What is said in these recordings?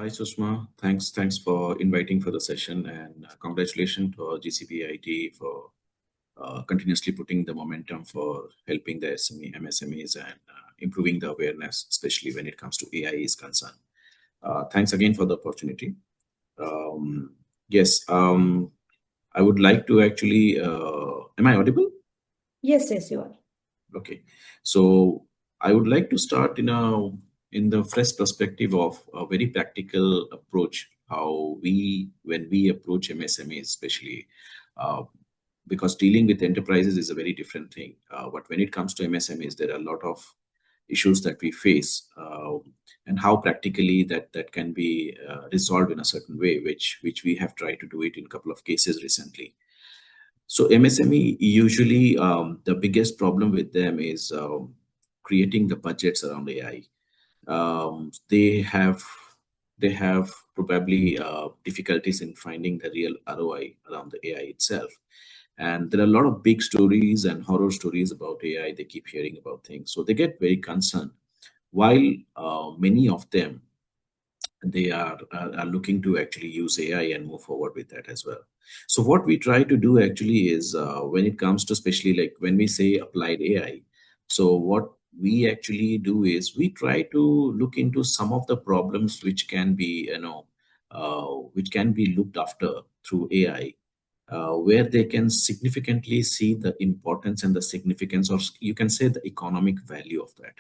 Hi, Sushma. Thanks for inviting for the session, and congratulations to GCPIT for continuously putting the momentum for helping the SME, MSMEs and improving the awareness, especially when it comes to AI is concerned. Thanks again for the opportunity. Um, yes, I would like to actually. Am I audible? Yes, you are. Okay, so I would like to start in the fresh perspective of a very practical approach. How when we approach MSME, especially uh, because dealing with enterprises is a very different thing. But when it comes to MSMEs, there are a lot of issues that we face, and how practically that can be resolved in a certain way, which we have tried to do it in a couple of cases recently. So MSME usually the biggest problem with them is creating the budgets around AI. They have probably difficulties in finding the real ROI around the AI itself. And there are a lot of big stories and horror stories about AI. They keep hearing about things, so they get very concerned. While many of them are looking to actually use AI and move forward with that as well. So what we try to do actually is when it comes to especially like when we say applied AI, so what we actually do is we try to look into some of the problems which can be which can be looked after through AI, where they can significantly see the importance and the significance, or you can say the economic value of that.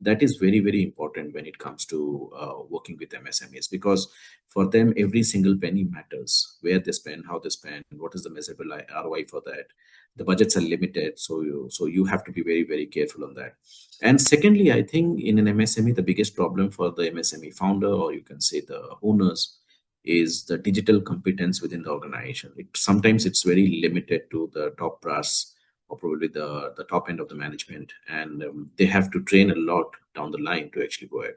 That is very very important when it comes to working with MSMEs, because for them every single penny matters. Where they spend, how they spend, what is the measurable ROI for that. The budgets are limited, so you have to be very very careful on that. And secondly, I think in an MSME the biggest problem for the MSME founder, or you can say the owners, is the digital competence within the organization. Sometimes it's very limited to the top brass, or probably the top end of the management, and they have to train a lot down the line to actually go ahead.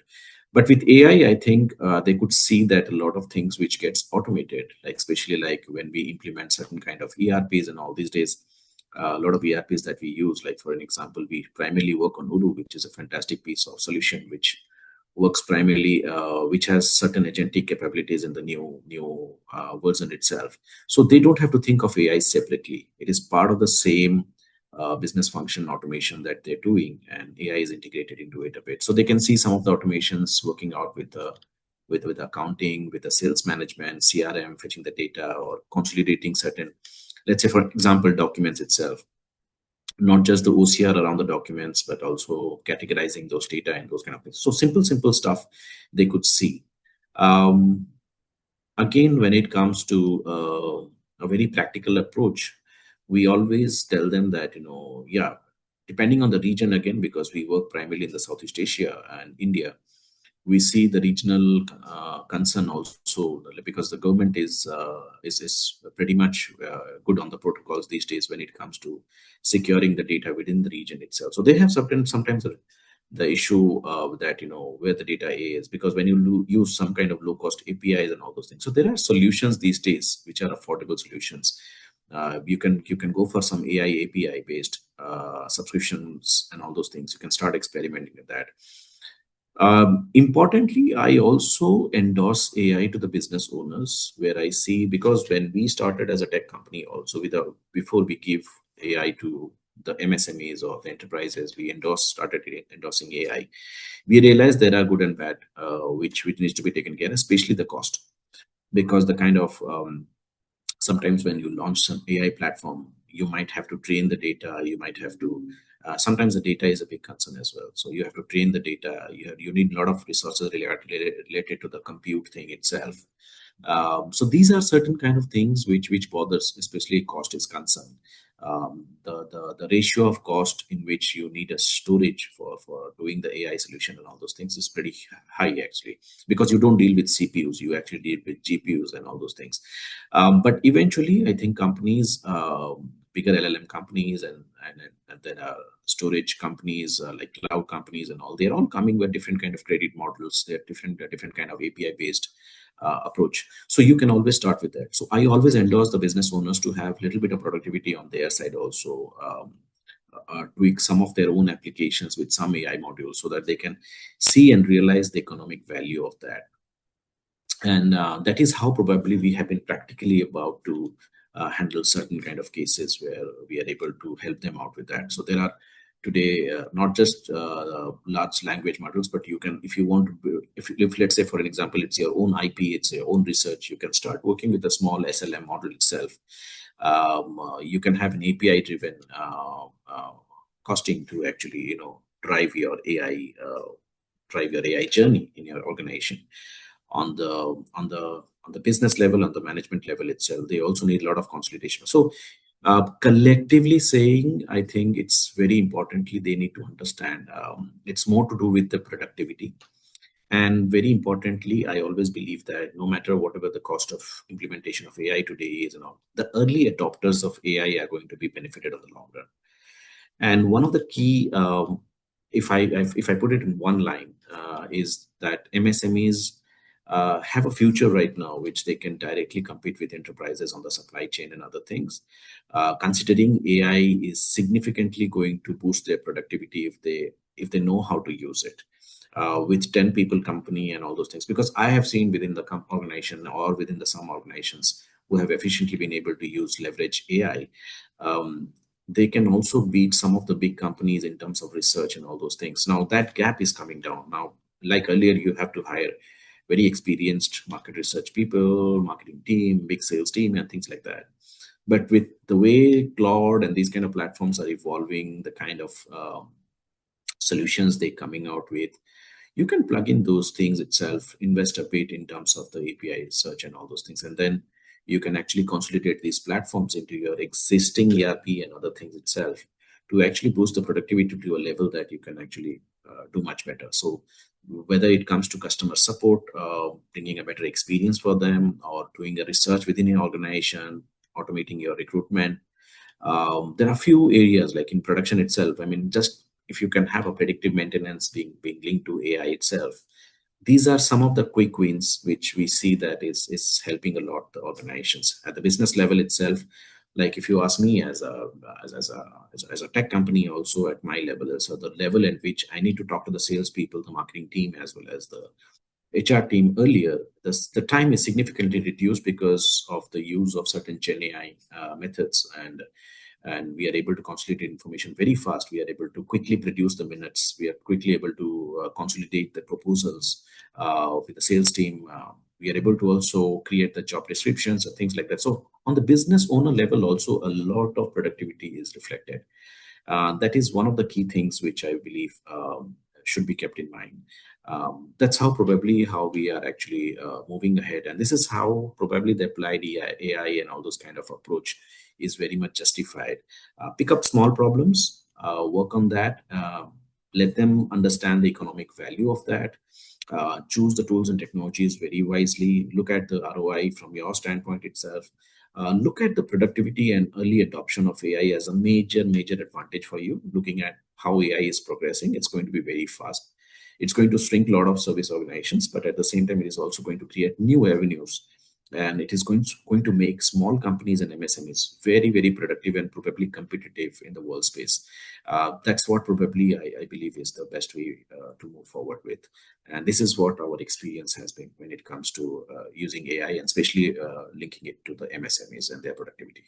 But with AI, I think they could see that a lot of things which gets automated, like especially like when we implement certain kind of ERPs and all these days, a lot of ERPs that we use, like for an example, we primarily work on Uru, which is a fantastic piece of solution which works primarily, which has certain agentic capabilities in the new version itself. So they don't have to think of AI separately. It is part of the same business function automation that they're doing, and AI is integrated into it a bit. So they can see some of the automations working out with the with accounting, with the sales management, CRM, fetching the data, or consolidating certain, let's say for example, documents itself, not just the OCR around the documents, but also categorizing those data and those kind of things. So simple stuff they could see. Um, Again, when it comes to a very practical approach, we always tell them that, yeah, depending on the region, again, because we work primarily in the Southeast Asia and India, we see the regional concern also, because the government is pretty much good on the protocols these days when it comes to securing the data within the region itself. So they have sometimes the issue that where the data is, because when you use some kind of low cost APIs and all those things. So there are solutions these days which are affordable solutions. You can go for some AI API based subscriptions and all those things. You can start experimenting with that. Importantly, I also endorse AI to the business owners, where I see, because when we started as a tech company, also before we give AI to the MSMEs or the enterprises, we started endorsing AI. We realized there are good and bad, which needs to be taken care, especially the cost, because the kind of sometimes when you launch some AI platform, you might have to train the data. You might have to. Sometimes the data is a big concern as well. So you have to train the data. You need a lot of resources related to the compute thing itself. So these are certain kind of things which bothers, especially cost is concerned. The ratio of cost in which you need a storage for doing the AI solution and all those things is pretty high actually, because you don't deal with CPUs, you actually deal with GPUs and all those things. But eventually, I think companies, bigger LLM companies, and then storage companies like cloud companies and all, they're all coming with different kind of credit models. They're different kind of API based approach. So you can always start with that. So I always endorse the business owners to have a little bit of productivity on their side also. Tweak some of their own applications with some AI modules so that they can see and realize the economic value of that. And that is how probably we have been practically about to handle certain kind of cases where we are able to help them out with that. So there are today not just large language models, but you can, if you want to if let's say for an example it's your own IP, it's your own research, you can start working with a small SLM model itself. You can have an API driven costing to actually drive your AI journey in your organization. On the business level, on the management level itself, they also need a lot of consolidation. So collectively saying, I think it's very importantly they need to understand, it's more to do with the productivity. And very importantly, I always believe that no matter whatever the cost of implementation of AI today is, the early adopters of AI are going to be benefited on the long run. And one of the key, if I put it in one line, is that MSMEs have a future right now, which they can directly compete with enterprises on the supply chain and other things. Considering AI is significantly going to boost their productivity if they know how to use it. With 10 people company and all those things, because I have seen within the organization or within the some organizations who have efficiently been able to use leverage AI, they can also beat some of the big companies in terms of research and all those things. Now that gap is coming down. Now, like earlier, you have to hire very experienced market research people, marketing team, big sales team, and things like that. But with the way Claude and these kind of platforms are evolving, the kind of solutions they're coming out with, you can plug in those things itself, invest a bit in terms of the API search and all those things, and then you can actually consolidate these platforms into your existing ERP and other things itself to actually boost the productivity to a level that you can actually do much better. So whether it comes to customer support, bringing a better experience for them, or doing a research within your organization, automating your recruitment, there are few areas like in production itself. I mean, just if you can have a predictive maintenance being linked to AI itself, these are some of the quick wins which we see that is helping a lot the organizations at the business level itself. Like if you ask me as a tech company, also at my level, so the level at which I need to talk to the salespeople, the marketing team, as well as the HR team earlier, the time is significantly reduced because of the use of certain Gen AI methods, and we are able to consolidate information very fast. We are able to quickly produce the minutes. We are quickly able to consolidate the proposals with the sales team. We are able to also create the job descriptions and things like that. So on the business owner level, also a lot of productivity is reflected. That is one of the key things which I believe should be kept in mind. That's how probably how we are actually moving ahead, and this is how probably the applied AI and all those kind of approach is very much justified. Pick up small problems, work on that, let them understand the economic value of that. Choose the tools and technologies very wisely. Look at the ROI from your standpoint itself. Look at the productivity and early adoption of AI as a major advantage for you. Looking at how AI is progressing, it's going to be very fast. It's going to shrink a lot of service organizations, but at the same time, it is also going to create new avenues, and it is going to make small companies and MSMEs very productive and probably competitive in the world space. That's what probably I believe is the best way to move forward with, and this is what our experience has been when it comes to using AI, and especially linking it to the MSMEs and their productivity.